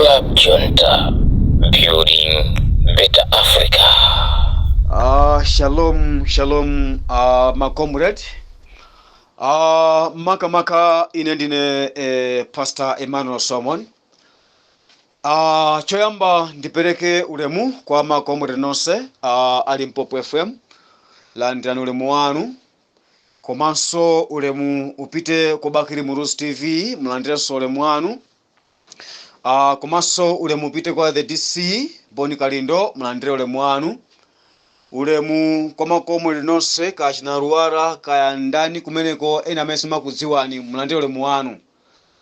Club Junta, building better Africa. Shalom, my comrade. Maka inendine Pastor Emmanuel Symon. Choyamba ndipereke ulemu kwa ma comrade nonse ali Mpopo FM landani ulemu wanu. Komanso ulemu upite kubakiri Muruzi TV mlandireso ulemu wanu. Komanso ulemu upite kwa the DC Boni Kalindo mlandire ulemu wanu. Ulemu kwa makomrade nonse kachina ruwara kaya ndani kumeneko ena mesima kudziwani mlandire ulemu wanu.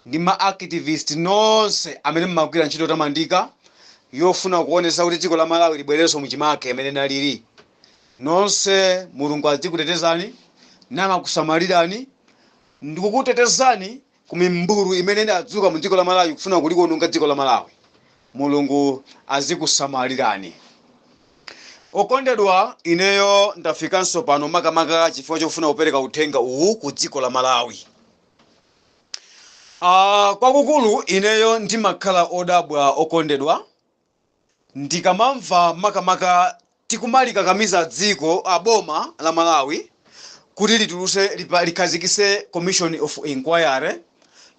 Ndi ma activist nonse amene mmagwira ntchito tamandika yofuna kuonesa kuti dziko la Malawi libwereso muchimake amene nalili. Nonse Mulungu adzikutetezani nama kusamalirani ndikukutetezani kumimburu imene adzuka mu dziko la Malawi kufuna kulikononga dziko la Malawi. Mulungu azikusamalirani. Okondedwa ineyo ndafikanso pano makamaka chifukwa chofuna kupereka uthenga uwu ku dziko la Malawi. Kwakukulu ineyo ndimakhala odabwa okondedwa ndikamamva makamaka tikumalika kamiza dziko Boma la Malawi kuti lituluse likhazikise Commission of Inquiry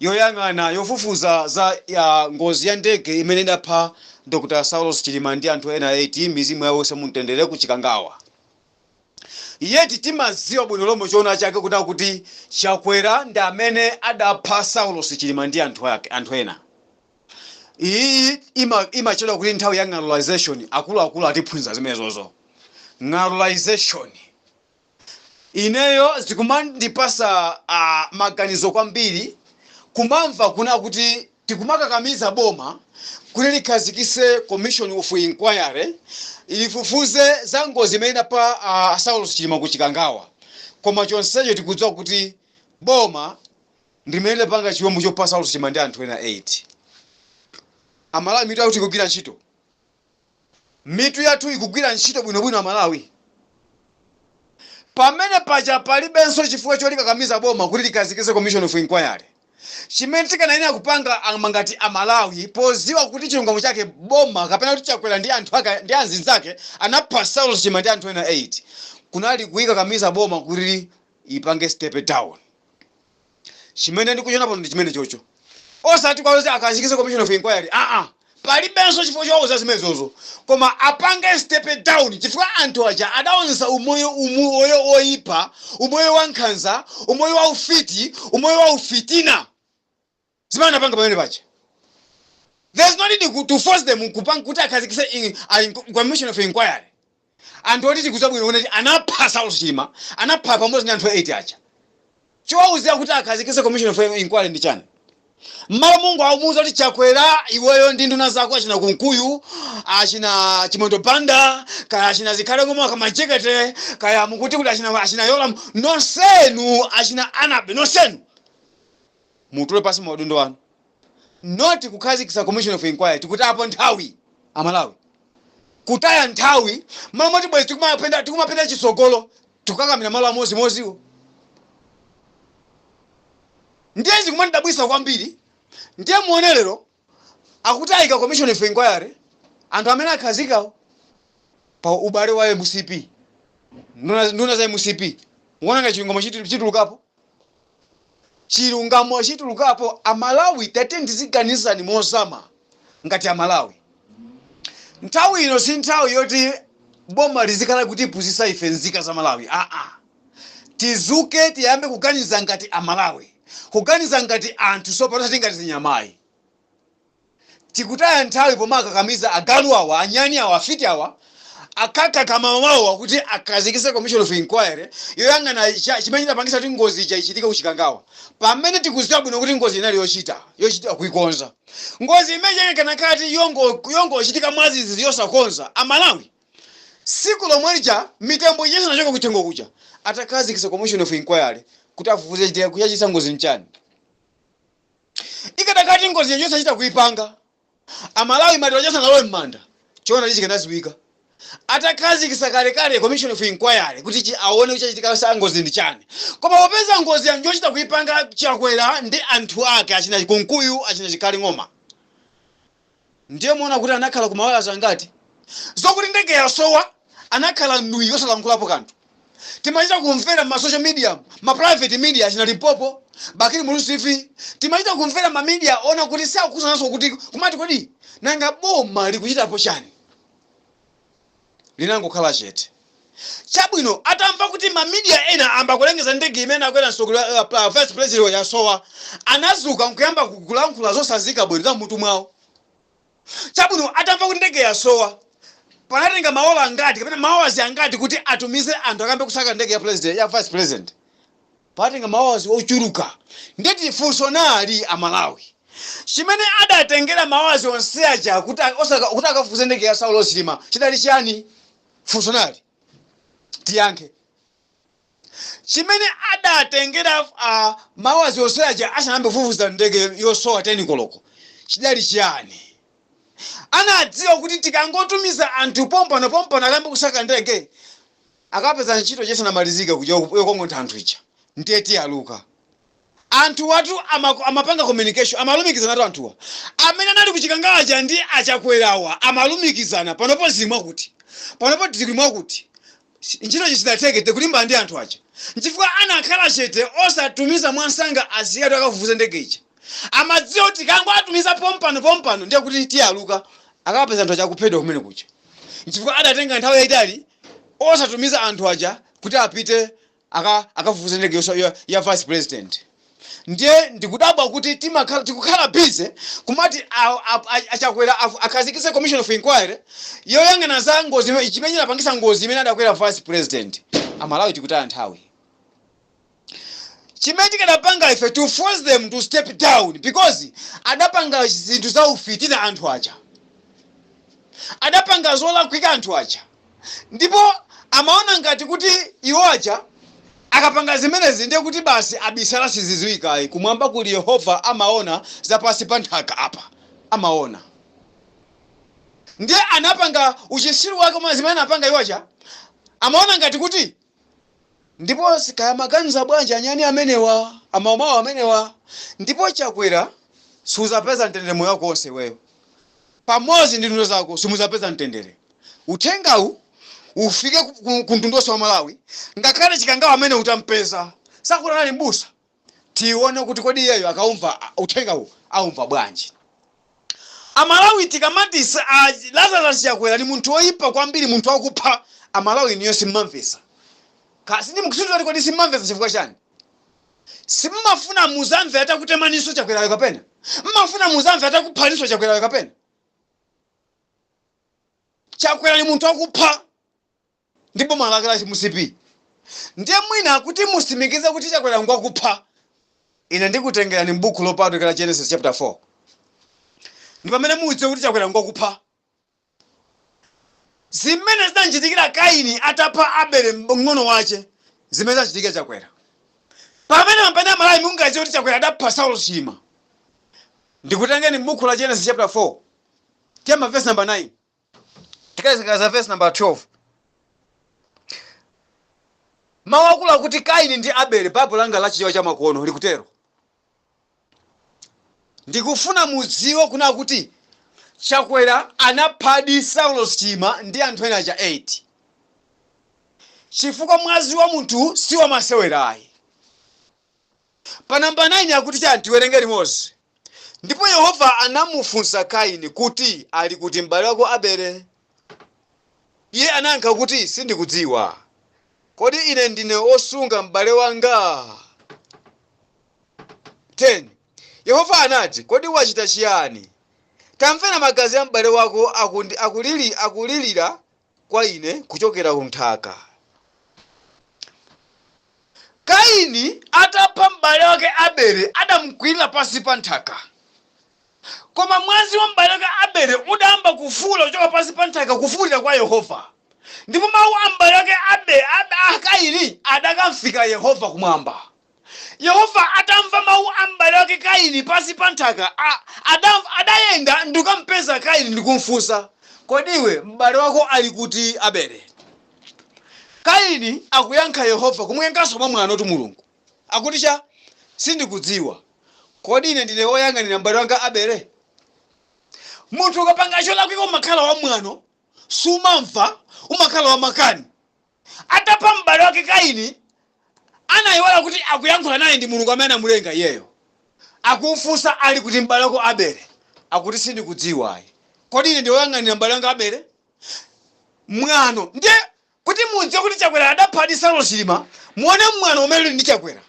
yoyang'ana yofufuza za ngozi ya ndege imene idapha Dr. Saulos Chilima ndi anthu ena 8 mizimu yawo semutendere kuchikangawa. Yeti timaziwa bwino lomwe choona chake kuti chakwera ndi amene adapha Saulos Chilima ndi anthu ena. Iyi imachedwa kuti nthawi ya ng'alulization akuluakulu atiphunza zimenezozo. Ng'alulization ineyo zikumandipasa maganizo kwambiri kumamva kuna kuti tikumakakamiza Boma kuti likhazikise Commission of Inquiry ilifufuze za ngozi imene idapha Saulos Chilima kuchikangawa. Koma chonsecho tikudziwa kuti Boma ndimene panga chiwembu chopha Saulos Chilima ndi anthu ena 8. Amalawi mitu yathu ikugwira ntchito. Mitu yathu ikugwira ntchito bwinobwino Amalawi. Pamene paja palibenso chifukwa cholikakamiza Boma kuti likhazikise Commission of Inquiry. Chimene tikanayina kupanga amangati Amalawi poziwa kuti chilungamo chake Boma kapena kuti chakwera ndi anthu ake ndi anzinzake anapha Saulos Chilima ndi anthu ena 8. Kunali kuyikakamiza Boma kuti ipange step down. Chimene ndikuchona pano ndi chimene chocho. Osati kwaloza akhazikise Commission of Inquiry. Palibenso chifukwa chowoza zimenezozo. Koma apange step down chifukwa anthu aja adaonesa umoyo oyipa, umoyo wa nkhanza, umoyo wa ufiti, umoyo wa ufitina. Zimene apanga pamene paja. There's no need to force them kupanga kuti akhazikise Commission of Inquiry. Anthu oti tikudziwa bwino kuti anapha Saulos Chilima, anapha pamodzi ndi anthu 8 aja. Chowawuzira kuti akhazikise Commission of Inquiry ndi chani? Mmalo Mungu awumuza kuti chakwera iweyo ndi nduna zako achina kunkuyu, achina chimoto banda, kaya achina zikhale ngoma kama jekete, kaya mukuti kuti achina yola, nonsenu achina anabe, nonsenu. Mutule pasi maudindo wanu. Noti kukhazikisa Commission of Inquiry, tikutapo nthawi Amalawi. Kutaya nthawi, mmalo moti bwezi tikumapenda chisogolo, tukakamira malo amozi-moziwo. Ndiye zikumandidabwisa kwambiri. Ndiye muonelero akutayika Commission of Inquiry anthu amene akhazikawo pa ubale wa MCP. Nduna za MCP. Muonanga chilungamo chitulukapo. Chilungamo chitulukapo Amalawi tate ndiziganizani mozama ngati Amalawi. Nthawi ino si nthawi yoti Boma lizikhala kuti phunzitsa ife nzika za Malawi. Tizuke tiyambe kuganiza ngati Amalawi. Kuganiza ngati anthu sopano tingati zinyamayi. Tikutaya nthawi pomakakamiza agalu awa, anyani awa, afiti awa, akakakama mawa kuti akhazikise Commission of Inquiry yoyang'ana chimene chidapangisa kuti ngozi ichitika kuchikangawa. Pamene tikudziwa bwino kuti ngozi inali yochita kuikonza. Ngozi imene kana kati yongo chitika mwazizi yosakonza Amalawi. Siku lomwe lija mitembo yesu nachoka kutengo kucha. Atakhazikise Commission of Inquiry kuti afufuze chitika kuyachisa ngozi nchani. Ikadakati ngozi yonse achita kuipanga. Amalawi mati wachasa ngalowe mmanda. Chona chichi kenaziwika. Atakhazikisa kale Commission of Inquiry kuti aone kuchachitika sa ngozi ndi chani. Koma popeza ngozi yanjo chita kuipanga chakwera ndi anthu ake achina kunkuyu achina chikali ngoma. ndiye muona kuti anakhala kumawala zangati zokuti ndege yasowa anakhala ndui yosalankhulapo kanthu. Timachita kumvera ma social media, ma private media chinali popo bakiri mu TV. Timachita kumvera ma media ona kuti sakusananso kuti kumati kodi nanga boma likuchitapo chani. Linangokhala chete. Chabwino atamva kuti ma media ena amba kulengeza ndege imene akwera nsogolo vice president yasowa anazuka nkuyamba kulankhula zosazika bwino mutu mwawo. Chabwino atamva kuti ndege yasowa panatenga maola angati kapena mawazi angati kuti atumize anthu akambe kusaka ndege ya president ya vice president. Panatenga mawazi ochuluka. Ndeti Funso nali Amalawi. Chimene adatengera mawazi onse aja kuti akafuze ndege ya Saulo Silima chidali chani? Funso nali. Tiyanke. Chimene adatengera mawazi onse aja asanambe kufufuza ndege yosowa 10 koloko chidali chani? Anadziwa kuti tikangotumiza anthu pompano akambe kusaka ndege akapeza ntchito chesanamalizika kuja yokongontha anthu icha ndiye tiyaluka. Anthu watu amapanga communication amalumikizana nato anthuwa amene anali kuchikangawa ndi achakwerawa amalumikizana panopo zilimwa kuti panopo tilimwa kuti ntchito chisidatheke kulimba ndi anthu acha nchifukwa anakhala chete osatumiza mwansanga aziyatu akafufuza ndege icha. Amadziwa kuti kango atumiza pompano ndiye kuti tiyaluka akapeza anthu achakuphedwa kumene kucha. Nchifukwa adatenga nthawi yayitali osatumiza anthu aja kuti apite akafufuza ndege ya vice president. Ndiye ndikudabwa kuti tikukhala busy kumati achakwera akhazikitse Commission of Inquiry yoyang'ana za ngozi chimene inapangisa ngozi imene adakwera vice president. Amalawi tikutaya nthawi. Chimene tikadapanga ife to force them to step down because adapanga zinthu za ufitina anthu aja. Adapanga zolakwika anthu aja. Ndipo amaona ngati kuti iwo aja akapanga zimenezi ndiye kuti basi abisala siziziwika kumwamba kuli Yehova amaona zapasi pa nthaka apa amaona. Ndiye anapanga uchisiru wake mwa zimene anapanga iwo aja amaona ngati kuti ndipo sikaya maganiza bwanji anyani amenewa amaomawa amenewa ndipo chakwera suzapeza mtendere moyo wako wonse wewe pamodzi ndi ndugu zako simuzapeza mtendere. Uthengawu ufike ku mtundu wa Malawi ngakhale chikangawa amene utampeza sakula nali mbusa tione kuti kodi iyeyo akaumva uthengawu aumva bwanji. Amalawi tikamati Lazarus Chakwera ni munthu oyipa kwambiri munthu wakupha Amalawi niyo simmamvesa. Kasi ndi mkusudu kodi simmamvesa chifukwa chani? Simmafuna muzamve atakutemaniso Chakwera kapena. Mmafuna muzamve atakuphaniso Chakwera kapena. Chakwera ni munthu wakupha ndipo malakala musipi. Ndiye mwina kuti musimikize kuti Chakwera ngwakupha. Ine ndikutengera ni m'buku lopatulika la Genesis chapter 4. Ndi pamene mudziwe kuti Chakwera ngwakupha. Zimene zinanchitikira Kaini atapha Abele mng'ono wache zimene zachitikira Chakwera. Pamene Amalawi mungadziwe kuti Chakwera adapha Saulo Silima. Ndikutengeni m'buku la Genesis chapter 4. Tema verse number 9. Tikazikaza verse number 12. Mawakula kuti Kaini ndi Abele Bible langa la chichewa cha makono likutero. Ndikufuna mudziwe kuna kuti Chakwera anaphadi Saulo Silima ndi anthu ena aja 8. Chifukwa mwazi wa munthu si wa masewerayi. Pa namba 9 akuti chani tiwerenge limodzi. Ndipo Yehova anamufunsa Kaini kuti ali kuti m'bale wako Abele. Iye anayankha kuti sindikudziwa. Kodi ine ndine osunga m'bale wanga? 10. Yehova anati, kodi wachita chiyani? Tamvera magazi ya m'bale wako akulilira kwa ine kuchokera kunthaka. Kaini atapha m'bale wake Abele adamkwirira pansi pa nthaka. Koma mwazi wa m'bale wake Abele udayamba kufula kuchoka pansi pa nthaka kufulira kwa Yehova. Ndipo mawu a m'bale wake Kaini adakamfika Yehova kumwamba. Yehova atamva mawu a m'bale wake Kaini pansi pa nthaka adayenda ndikumpeza Kaini ndikumfunsa, kodi iwe m'bale wako ali kuti Abele? Kaini akuyankha Yehova kumuyankhanso mwa mwana oti Mulungu. Akuti cha sindikudziwa. Kodi ine ndine woyang'anira m'bale wanga Abele? munthu ukapanga cholakwika umakhala wa mwano sumamva umakhala wa makani. Atapha m'bale wake Kaini anayiwala kuti akuyankhula naye ndi Mulungu amene anamulenga iyeyo. Akufunsa ali kuti m'bale wako Abele akuti sindikudziwa ayi. Kodi ine ndiwoyang'anira m'bale wanga Abele? Mwano ndiye kuti mudziwe kuti Chakwera adapha Saulo Chilima. Muone mwano umene uli ndi Chakwera.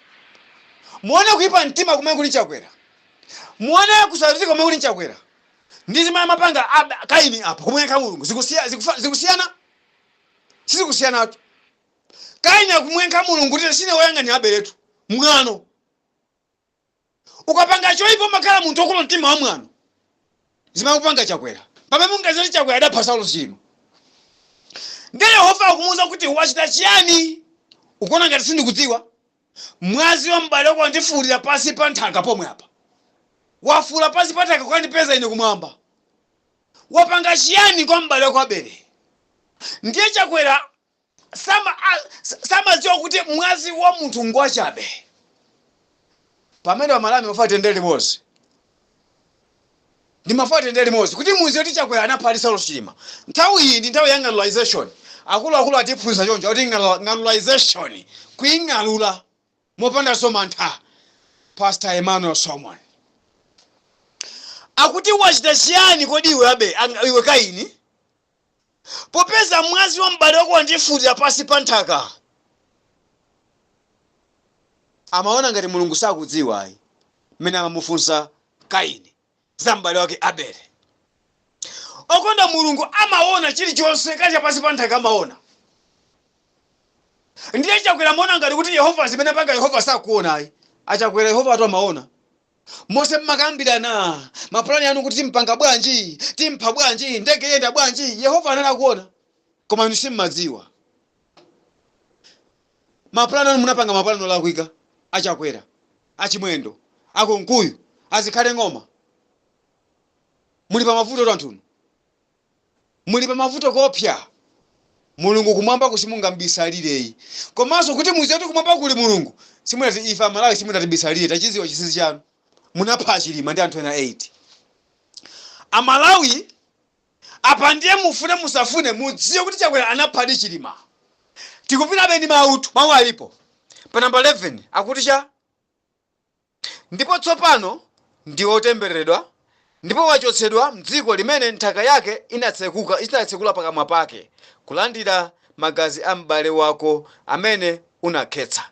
Muone kuipa mtima kumene kuli Chakwera. Muone kusadziwa kumene kuli Chakwera. Ndi zimene amapanga Kaini apa kumweka Mulungu zikusiyana? Sizikusiyana. Kaini akumwenka Mulungu kuti sine woyang'anira Abeletu. Mwano. Ukapanga choipa umakhala munthu wokulo mtima wa mwano. Zimene kupanga Chakwera. Pamene mungazali Chakwera adapha Saulo Chilima. Ndiye Yehova akumuwuza kuti wachita chiyani? Ukuona ngati sindikudziwa? Mwazi wa m'bale wako wandifulira pansi pa nthaka pomwe apa. Wafula pansi pa nthaka kukandipeza ine kumwamba. Wapanga chiyani kwa m'bale wako Abele? Ndiye Chakwera samadziwa kuti mwazi wa munthu ngwachabe. Pamene wa Malawi mafati ndeli mozi. Ndi mafati ndeli mozi. Kuti muziwe kuti Chakwera anapha Saulo Chilima. Nthawi iyi ndi nthawi ya ng'anulization. Akulu atiphunzitsa choncho kuti ng'anulization. Kuing'alula. Mopanda somantha. Pastor Emmanuel Symon. Akuti wachita chiyani kodi iwe Kaini? Popeza mwazi wa m'bale wako wandifulira pansi pa nthaka. Amaona ngati Mulungu sakudziwa ayi. Mmene amamufunsa Kaini za m'bale wake Abele. Okonda Mulungu amaona chilichonse kacha pansi pa nthaka amaona. Ndiye Chakwera amaona ngati kuti Yehova zimene apanga Yehova sakuona ayi. Achakwera Yehova atu amaona. Mose mmakambirana mapulani anu kuti timpanga bwanji, timpha bwanji, ndege yenda bwanji, Yehova anana kuona. Koma inu simmadziwa. Mapulani anu munapanga mapulani olakwika. Achakwera, achimwendo, akonkuyu, azikhale ng'oma. Muli pa mavuto tanthuno. Muli pa mavuto kopya. Mulungu kumwamba kusimungambisalireyi. Komanso kuti muziwe kumwamba kuli Mulungu. Simwezi ifa Malawi simunatibisalire tachiziwa chisizi chanu. Munapha Chilima ndi anthu ena 8. Amalawi apa ndiye mufune musafune mudziwe kuti Chakwera anapha Chilima. Tikupita beni mautu mawu alipo. Pa namba 11 akuti cha ndipo tsopano ndi otembereredwa ndipo wachotsedwa mdziko limene nthaka yake inatsekula pakamwa pake kulandira magazi a m'bale wako amene unakhetsa.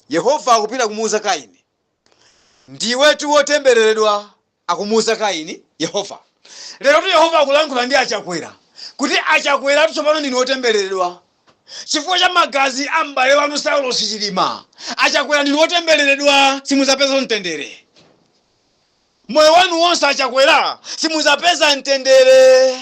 Yehova akupita kumuwuza Kaini. Ndiwetu wotembereredwa akumuwuza Kaini Yehova. Lero tu Yehova akulankhula ndi Achakwera. Kuti Achakwera tsopano ndinu wotembereredwa. Chifukwa cha magazi a m'bale wanu Saulo Chilima. Achakwera ndinu wotembereredwa simuzapeza mtendere. Moyo wanu wonse Achakwera simuzapeza mtendere.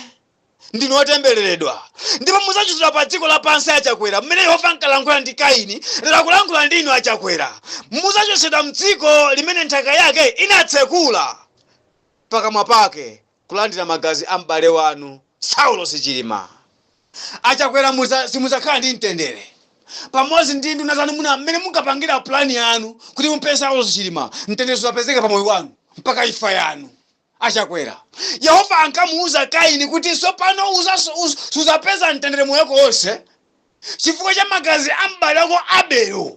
Ndinu wotembereredwa. Ndipo muzachotsedwa pa dziko lapansi Achakwera. Mmene Yehova ankalankhula ndi Kaini, lero akulankhula ndi inu Achakwera. Muzachotsedwa mdziko limene nthaka yake inatsekula pakamwa pake kulandira magazi a m'bale wanu Saulo Chilima. Achakwera simuzakhala ndi mtendere. Pamodzi ndi nduna zanu muna mmene munkapangira plani yanu kuti mupeze Saulo Chilima, mtendere uzapezeka pa moyo wanu mpaka ifa yanu. Achakwera. Yehova ankamuwuza Kaini kuti sopano uzapeza mtendere moyo wako wonse chifukwa cha magazi a m'bale wako Abele.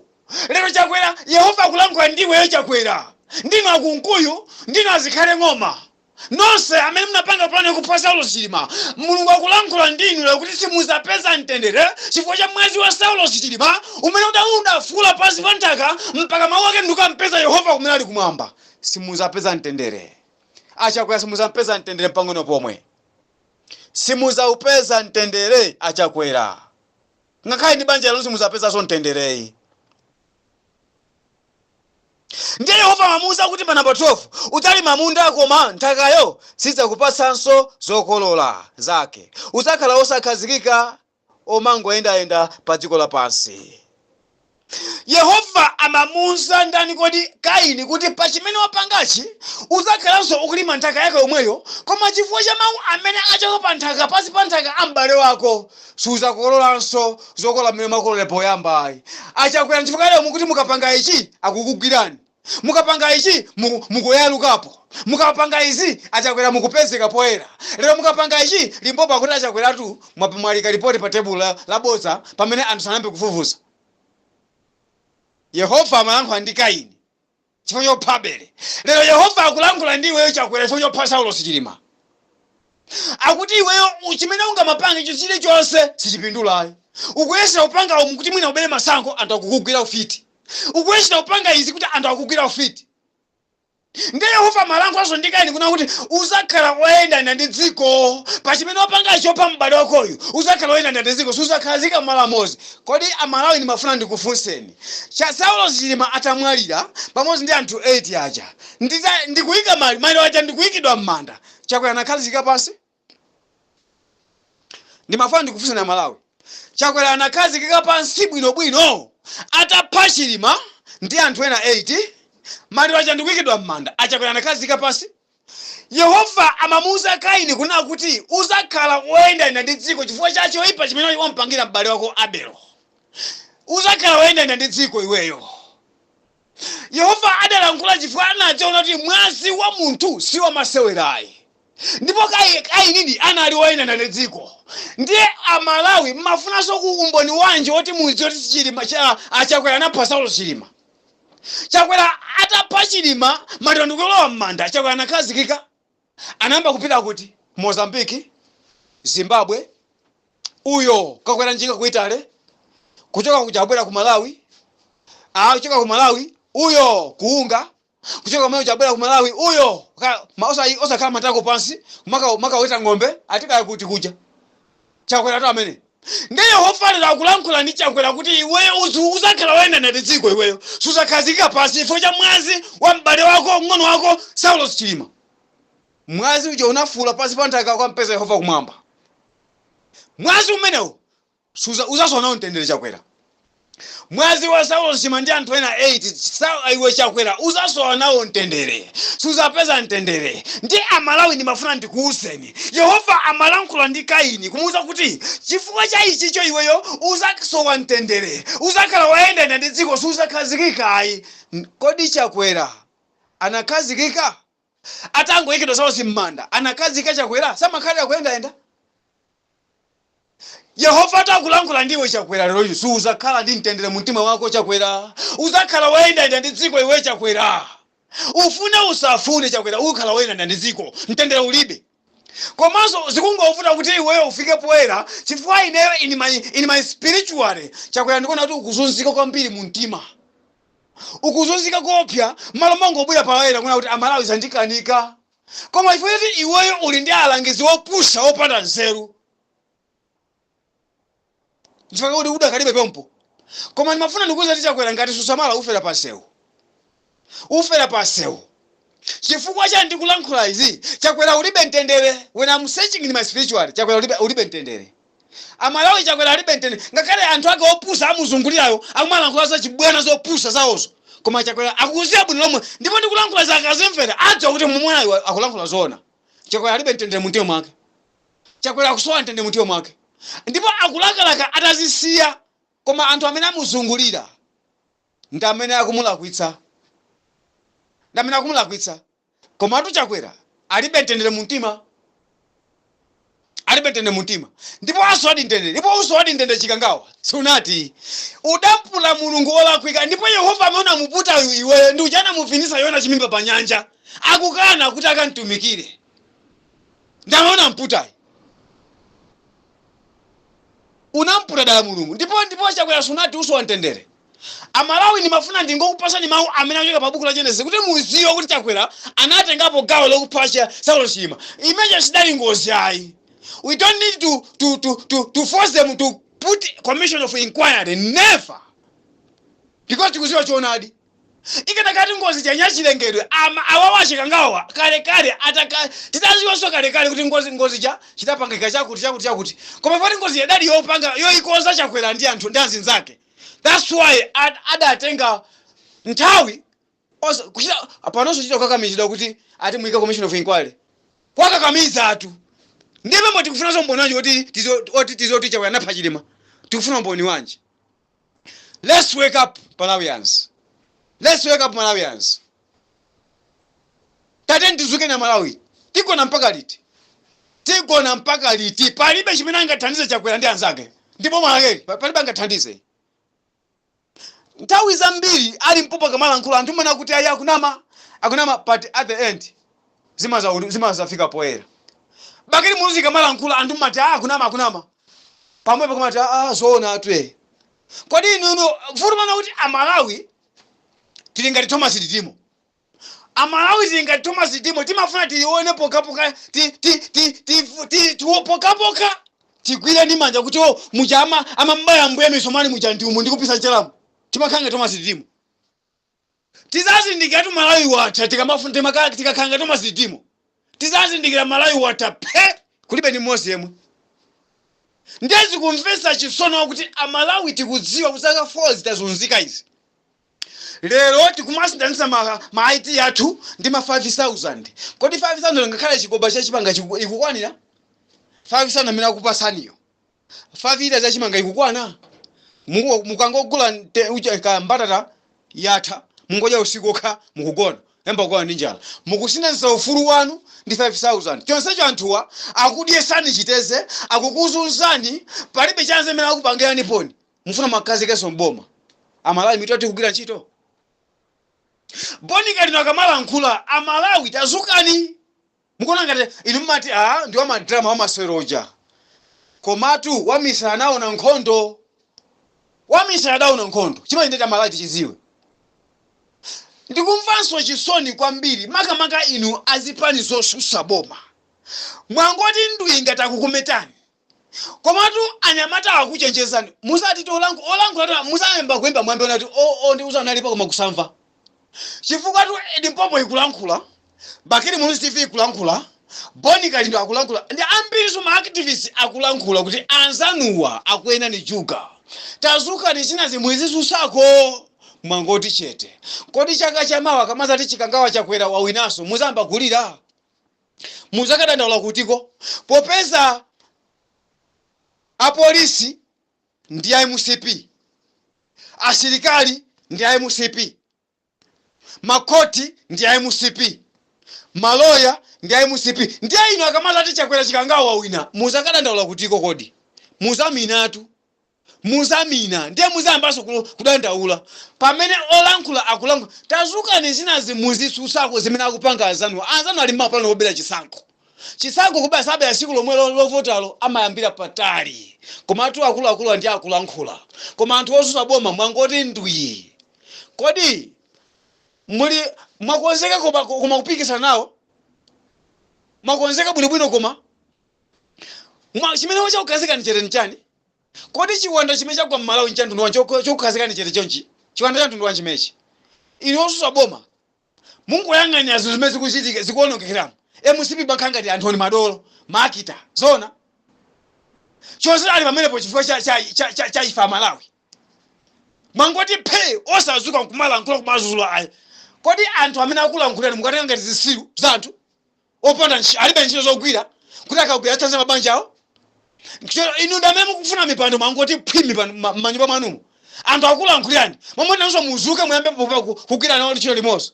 Lero Chakwera Yehova akulankhula ndiwe Chakwera. Ndinu akunkuyu, ndinu azikhale ng'oma. Nonse amene munapanga plani yakupha Saulo Chilima, Mulungu akulankhula ndinu lero kuti simuzapeza mtendere chifukwa cha mwazi wa Saulo Chilima umene udafula pansi pa nthaka mpaka mawu ake ndikumpeza Yehova kumene ali kumwamba. Simuzapeza mtendere. Achakwera simuzapeza mtendere pang'ono pomwe. Simuzaupeza mtendere Achakwera. Ngakhale ndi banja lanu simuzapeza so mtendereyi. Ndiye Yehova amamuwuza kuti pa namba 12 udzalima munda koma nthakayo sidzakupatsanso zokolola zake. Udzakhala osakhazikika omangoyendayenda pa dziko lapansi. Yehova amamuwuza ndani kodi Kaini kuti pa chimene wapangachi udzakhalanso ukulima nthaka yake yomweyo, koma chifukwa cha mawu amene achoka pa nthaka pansi pa nthaka a m'bale wako sudzakololanso zokolola mmene mwakolole poyamba. Achakwera chifukwa lero mukuti mukapanga ichi akukugwirani. mukapanga ichi mukuyalukapo, mukapanga izi achakwera mukupezeka poera. Lero mukapanga ichi Limpopo akuti achakwera tu mwalika ripoti pa tebula la boza pamene anthu sanambe kufufuza. Yehova amalankhula ndi Kaini chifukwa chopha Abele. Lero Yehova akulankhula ndi iweyo chakwera chifukwa chopha Saulo sichilima. Akuti iweyo chimene ungamapanga icho chilichonse sichipindulayo. Ukuyesera upanga umu kuti mwina ubele masankho anthu akukugwira ufiti. Ukuyesera upanga izi kuti anthu akukugwira ufiti. Ndiye Yehova amalankhulaso ndi Kaini kuna kuti uzakhala woyendana ndi dziko. Pa chimene wapanga chopha m'bale wakoyu uzakhala woyendana ndi dziko, suzakhazika m'malo amodzi. Kodi Amalawi ndimafuna ndikufunseni. Saulo sichilima atamwalira pamodzi ndi anthu 8 aja. Ndikuyika mali wacha ndikuyikidwa m'manda. Chakwera anakhazika pansi? Ndimafuna ndikufunseni Amalawi. Chakwera anakhazikika pansi bwinobwino atapha Chilima ndi anthu ena 8, mali wacha ndikuyikidwa m'manda. Achakwera anakhazika pansi? Yehova amamuuza Kaini kuna kuti uzakhala woyendana ndi dziko chifukwa cha choyipa chimene wampangira m'bale wako Abele. Uzakhala woyendana ndi dziko iweyo. Yehova adalankhula chifukwa anadziona kuti mwazi wa munthu si wamasewerayi. Ndipo Kaini anali woyendana ndi dziko. Ndiye Amalawi mmafunanso umboni wanji woti mudziwe kuti Chilima Chakwera anapha Saulo Chilima. Chakwera atapha Chilima mali ndikulowa m'manda. Chakwera anakhazikika. Anayamba kupita kuti Mozambique, Zimbabwe, uyo kakwera njinga ku Italy, kuchoka kuchabwera ku Malawi, kuchoka ku Malawi uyo kuunga, kuchoka kumene chabwera ku Malawi uyo osakhala matako pansi maka weta ng'ombe atikaya kuti kuja. Chakwera to amene. Ndiye Yehova akulankhula ndi Chakwera kuti iweyo uzakhala woyendana ndi dziko iweyo. Suzakhazika pansi chifukwa cha mwazi wa m'bale wako mng'ono wako Saulo Chilima. Mwazi uja unafula pansi pa nthaka kwa mpeza Yehova kumwamba. Mwazi umenewo uzasona mtendere Chakwera. Mwazi wa Saulo Chilima ndi anthu ena 8 iwe Chakwera uzasona mtendere. Suzapeza mtendere. Ndi Amalawi ndimafuna ndikuwuzeni. Yehova amalankhula ndi Kaini kumuwuza kuti chifukwa cha ichicho iweyo uzasowa mtendere. Uzakhala woyendana ndi dziko suzakhazikika ayi. Kodi Chakwera anakhazikika? Atangoyikidwa Saulo m'manda anakhazika Chakwera samakhala akuyenda. Yehova atakulankhula ndiwe Chakwera lero suzakhala ndi mtendere mumtima wako Chakwera. Uzakhala woyendana ndi dziko iwe Chakwera. Ufune usafune Chakwera ukhala woyendana ndi dziko mtendere ulibe. Komanso zikungovuta kuti iweyo ufike poera chifukwa ineyo in my spiritual Chakwera ndikuona kuti ukuzunzika kwambiri mu mtima. Ukuzunzika kopya malo mangobwera pawaera kuna kuti Amalawi zandikanika. Koma ife kuti iweyo uli ndi alangizi wopusha opanda nzeru. Chifukwa kuti udakalibe pompo. Koma ndimafuna ndikuwuza Chakwera ngati susamala ufera pasewu. Ufera pasewu. Chifukwa cha ndikulankhula izi Chakwera ulibe mtendere. When I'm searching in my spiritual Chakwera ulibe mtendere. Amalawi Chakwera alibe mtendere. Ngakhale anthu ake opusa amuzungulirayo akumalankhula za chibwana zopusa zawozo. Koma Chakwera akuziya bwino lomwe. Ndipo ndikulankhula za akazimvera adziwa kuti mumwana akulankhula zona. Chakwera alibe mtendere mu mtima mwake. Chakwera akusowa mtendere mu mtima mwake. Ndipo akulakalaka atazisiya koma anthu amene amuzungulira ndi amene akumulakwitsa. Ndamene akumulakwitsa. Koma atu Chakwera alibe mtendere mu mtima. Alibe mtendere mu mtima. Ndipo aswadi mtendere. Ndipo uswadi mtendere chikangawa. Sunati. Udampula Mulungu olakwika. Ndipo Yehova ameona muputa iwe ndi ujana mufinisa Yona chimimba pa nyanja. Akukana kuti akantumikire. Ndamaona mputa. Unampula dala Mulungu. Ndipo Chakwera sunati uswa mtendere. Amalawi ndimafuna ndingokupasani mawu amene achoka pa buku la Genesis kuti muziwe kuti Chakwera anatengapo gawo lokupasha Saulo Chilima. Imagine sidali ngozi ayi. We don't need to force them to put commission of inquiry. Never. Because tikuziwa choonadi. Ikatakati ngozi chanya chilengedwe awawashika ngawa kale ataka titaziwa so kale kuti ngozi cha chitapangika chakuti. Koma pali ngozi yadali yopanga yoikoza Chakwera ndi anthu ndi anzake. That's why adatenga nthawi kuchita apanoso chito kakamizidwa kuti ati muika commission of inquiry. Kwakakamiza atu. Ndiye mwe tikufuna mboni wanji oti tizoti Chakwera anapha Chilima. Tikufuna mboni wanji. Let's wake up Malawians. Let's wake up Malawians. Tateni tizuke na Malawi. Tiko na mpaka liti. Palibe chimene angathandize chakwera ndi anzake. Ndipo mwalakeri palibe angathandize. Nthawi zambiri ali mpopa kamalankhula anthu mana kuti ayi akunama but at the end zimazafika poera. Bakiri muruzi kamalankhula anthu mati akunama. Pamwepo kumati zoona atwe. Kodi inu furumana kuti Amalawi tilingati Thomas Ditimo. Amalawi tilingati Thomas Ditimo timafuna tione pokapoka pokapoka tigwire ndi manja kuti muchama amambaya mbuya misomani muchanti umu ndikupisa chalamu. Timakanga Thomas Ditimo. Tizazindikira Malawi watha tikamafuna tikakanga Thomas Ditimo. Tizazindikira Malawi watha pe kulibe ni Mose yemwe. Ndezi kumvesa chisono kuti Amalawi tikudziwa kusaka 4 zitazunzika izi. Lero tikumasindanisa ma IT yathu ndi ma 5,000. Kodi 5,000 ngakhale chikoba cha chipanga ikukwanira? 5,000 amene akupasaniyo. 5 ita za chimanga ikukwana? Mukangogula uja mbatata yatha, mungoja usiku okha mukugona. Emba kwa ndi njala. Mukusindanisa ufulu wanu ndi 5,000. Chonsecho anthuwa akudyesani chiteze, akukuzunzani, palibe chanze mene akupangirani poni. Mufuna makazi keso Boma. Amalawi mitoti kugwira ntchito. Boni kalino akamalankhula Amalawi tazukani. Mukuona ngati inu mati ndi wa madrama wa maseroja. Komatu wamisa nawo na nkhondo. Wamisa nawo na nkhondo. Chimene ndeta Amalawi tichiziwe. Ndikumvanso chisoni kwambiri makamaka inu azipani zosusa Boma. Mwangoti ndwinga takukumetani. Komatu anyamata akuchenjezani. Musati olankhula musalemba kuimba mwambe onati ndi uzanalipa koma kusamva. Chifukwa tu Edimpopo ikulankhula, Bakiri Muruzi TV ikulankhula, Boni Kalindo akulankhula, ndi ambiri suma activists akulankhula kuti anzanuwa akuena ni juga. Tazuka ni china zimwezi susako. Mwangoti chete. Kodi chaka chamawa kamazati chikangawa chakwera wawinaso muzamba kulira. Muzakadandaula kutiko. Popeza apolisi ndi MCP. Asilikali ndi MCP. Makoti ndi MCP. Maloya ndi MCP. Ndiye ino akamazati chakwera chikangawa wawina. Muzakadandaula kutiko kodi. Muzaminatu. Muzamina ndiye muzambaso kudandaula pamene olankhula akulankhula tazuka ni zina zimuzisusako zimene akupanga anzanu ali mapano obera chisankho kuba sabe ya siku lomwe lovotalo amayambira patali koma atu akulu ndi akulankhula koma anthu osusa Boma mwangoti ndwi kodi muli mwakonzeka koma kupikisa nawo mwakonzeka bwinobwino koma chimene wacha ukazika ni chete nchani. Kodi chiwanda chimene chakwa Malawi nchandu wancho chokukazika ni chete chonchi. Chiwanda chandu wanchi mechi. Ili osusa Boma. Mungu yang'anya zimene zikuchitika zikuonongekeramu. MCP bankanga ndi anthu oni madolo, makita, zona. Chonse ali pamene po chifukwa cha ifa Malawi. Mwangoti pe osazuka nkumala nkula kumazulu ayi. Kodi anthu amene akulankhulani mukatenga ngati zisiru zanthu. Oponda alibe ntchito zogwira kuti akagwira tanze mabanja awo. Inu ndamene mukufuna mipando mwangoti phimi manyumba mwanumo. Anthu akulankhulani. Momwe nanso muzuke muyambe kugwira nawo ntchito limodzi.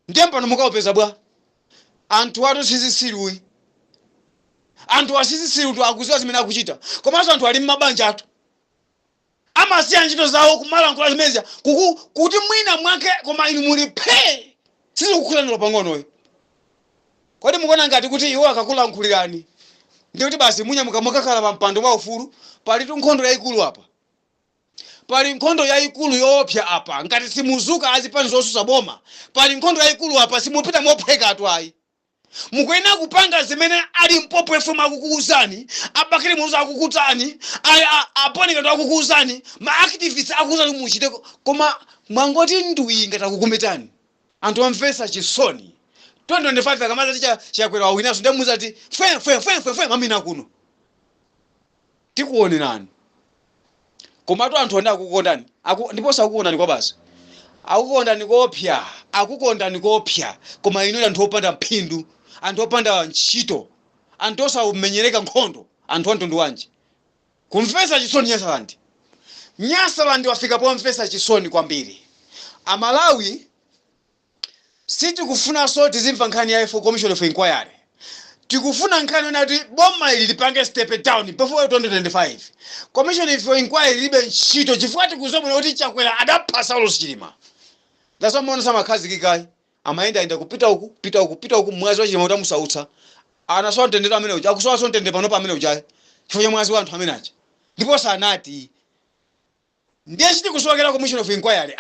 Ndiye mpano mukaopeza bwa. Anthu atu sizisiruwi. Anthu asizisiru tu akuziwa zimene akuchita. Komanso anthu ali m'mabanja atu. Amasiya ntchito zawo kumalankhula zimene kuti mwina mwake koma inu muli phe. Sizikukulanira pang'onoyo. Kodi mukuona ngati kuti iwo akakulankhulirani. Ndiye kuti basi munyamuka mukakhala pa mpando wa ufulu pali nkhondo yayikulu apa. Pali nkhondo yayikulu yoopsa apa ngati simuzuka azipani zosusa Boma. Pali nkhondo yayikulu apa simupita mopheka atu ayi. Mukwena kupanga zimene ali mpopo FM akukuuzani, Abakiri Muruzi akukutani, aponi ngati akukuuzani, ma activists akukuuzani muchite koma mwangoti ndwi ngati akukumetani. Anthu amvesa chisoni. 2025 kamaza chakwera wawinaso ndiye muzati fe mamina kuno. Tikuonenani. Koma to anthu andi akukondani. Ndipo sakukondani kwa basi. Akukondani kopya, akukondani kopya. Koma ino anthu opanda mphindu, anthu opanda ntchito, anthu osamenyereka nkhondo, anthu antundu wanji. Kumvesa chisoni Nyasalandi. Nyasalandi wafika po mvesa chisoni kwambiri. Malawi sitikufuna so tizimva nkhani ya Commission of Inquiry. Tikufuna nkhani nati boma ili lipange step down before 2025. Commission of Inquiry libe ntchito chifukwa tikuzomona kuti Chakwera adapasa Chilima. That's why mwana sama kazi kikai. Amaenda kupita huku mwazi wa Chilima utamusautsa. Anasowa ntendera amene uja. Akusowa so ntendera panopa amene uja. Chifukwa mwazi wa anthu amene aja. Ndipo sanati. Ndiye chiti kusokera Commission of Inquiry.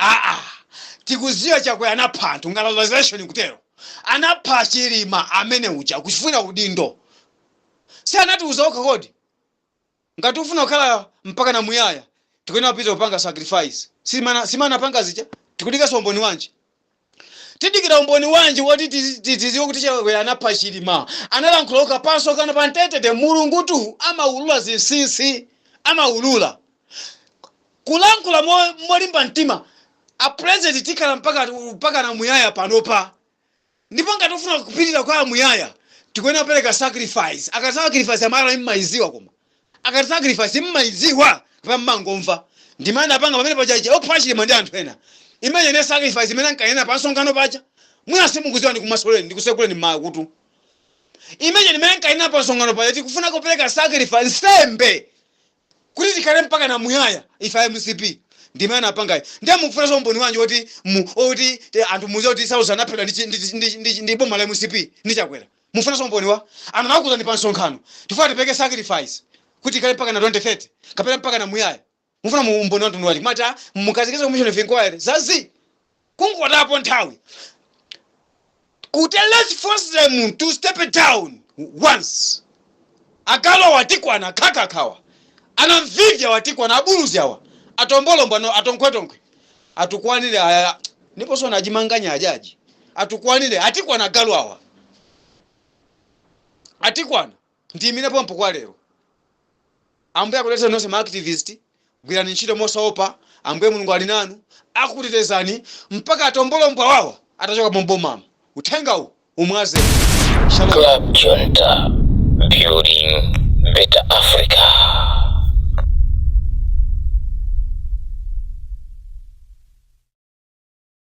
Tikuziwa Chakwera anapha anthu ngalazation kutero. Anapha Chilima amene uja kuchifuna udindo. Si anati uzaoka kodi. Ngati ufuna kukhala mpaka na muyaya. Tikuena pita kupanga sacrifice. Simana panga zija. Tikudika so umboni wanje. Tidikira umboni wanje woti tiziwe kuti Chakwera anapha Chilima. Analankhula paso kana pantete mulungu tu amaulula zinsinsi amaulula. Kulankhula molimba mtima. A president tikala mpaka na muyaya panopa. Ndipo ngati ufuna kupitira kwa muyaya tikuena peleka sacrifice. Akasacrifice amala mmaiziwa koma. Akasacrifice mmaiziwa pa mangomva. Ndimana panga pamene pajaje opha Chilima ndi anthu ena. Imene ne sacrifice imene nkaena pa nsonkhano paja. Mwina simukuziwa ndi kumasoleni ndikusekule ndi makutu. Imene imene nkaena pa nsonkhano paja tikufuna kupeleka sacrifice sembe. Kuti tikale mpaka na muyaya ifa MCP. Ndimana panga. Ndiye mukufuna so mboni wanje oti anthu muze oti sauza anaphedwa ndi boma la MCP ndi Chakwera. Mufuna so mboni wa anakuza ndi pa nsonkhano. Tifuna tipeke sacrifice kuti kale mpaka na 2030 kapena mpaka na muyaya. Mufuna mboni wantu nwati mata mukazikeza Commission of Inquiry zazi kungotapo nthawi. Kuti let's force them to step down once. Akalo watikwana kakakawa. Anamvivya watikwana abuluzi awa. Atombolombo no atonkwetonkwe. Atukwanire aya nipo so najimanganya ajaji. Atukwanire atikwana galo awa. Atikwana ndimine pompo kwa lero. Ambuye akuleta nonse ma activist, gwirani ntchito mosaopa, ambuye Mulungu ali nanu, akutetezani mpaka atombolombo awawa atachoka Boma. Uthenga umwaze. Club Junta, building better Africa.